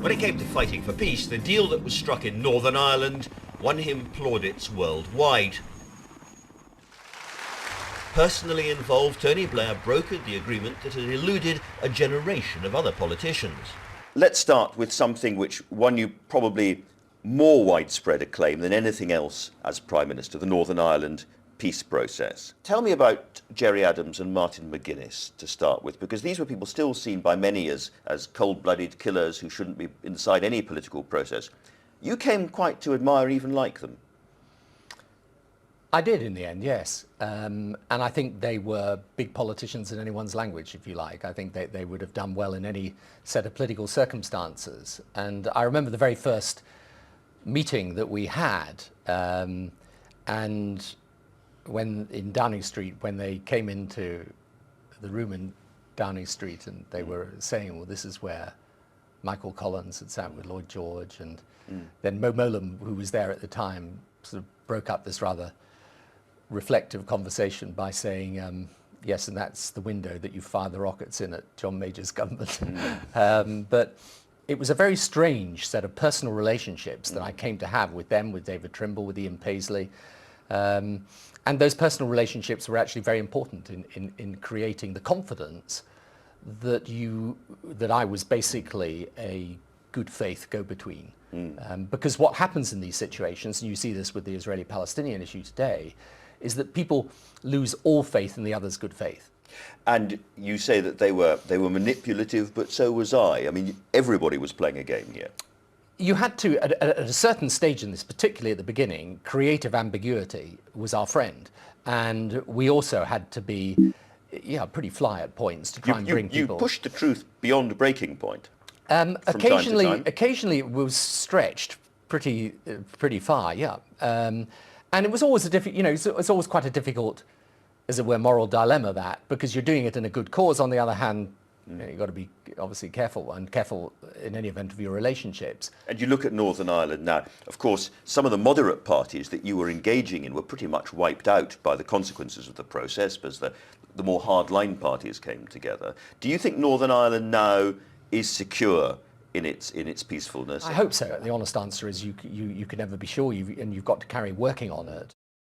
When it came to fighting for peace, the deal that was struck in Northern Ireland won him plaudits worldwide. Personally involved, Tony Blair brokered the agreement that had eluded a generation of other politicians. Let's start with something which won you probably more widespread acclaim than anything else as Prime Minister, the Northern Ireland peace process. Tell me about Gerry Adams and Martin McGuinness to start with, because these were people still seen by many as cold-blooded killers who shouldn't be inside any political process. You came quite to admire, even like them. I did in the end, yes. And I think they were big politicians in anyone's language, if you like. I think they would have done well in any set of political circumstances. And I remember the very first meeting that we had, and when in Downing Street, when they came into the room in Downing Street and they were saying, well, this is where Michael Collins had sat with Lloyd George, and then Mo Mowlam, who was there at the time, sort of broke up this rather reflective conversation by saying, yes, and that's the window that you fire the rockets in at John Major's government. But it was a very strange set of personal relationships that I came to have with them, with David Trimble, with Ian Paisley. And those personal relationships were actually very important in creating the confidence that I was basically a good faith go-between. Because what happens in these situations, and you see this with the Israeli-Palestinian issue today, is that people lose all faith in the other's good faith. And you say that they were manipulative, but so was I. I mean, everybody was playing a game here. You had to, at a certain stage in this, particularly at the beginning, creative ambiguity was our friend. And we also had to be pretty fly at points to try and bring people. You pushed the truth beyond breaking point. Occasionally, time to time. Occasionally it was stretched pretty far, yeah. And it was always it's always quite a difficult, as it were, moral dilemma, that, because you're doing it in a good cause. On the other hand, you've got to be obviously careful in any event of your relationships. And you look at Northern Ireland now, of course, some of the moderate parties that you were engaging in were pretty much wiped out by the consequences of the process, because the more hardline parties came together. Do you think Northern Ireland now is secure in its peacefulness? I hope so. The honest answer is you can never be sure, and you've got to carry working on it.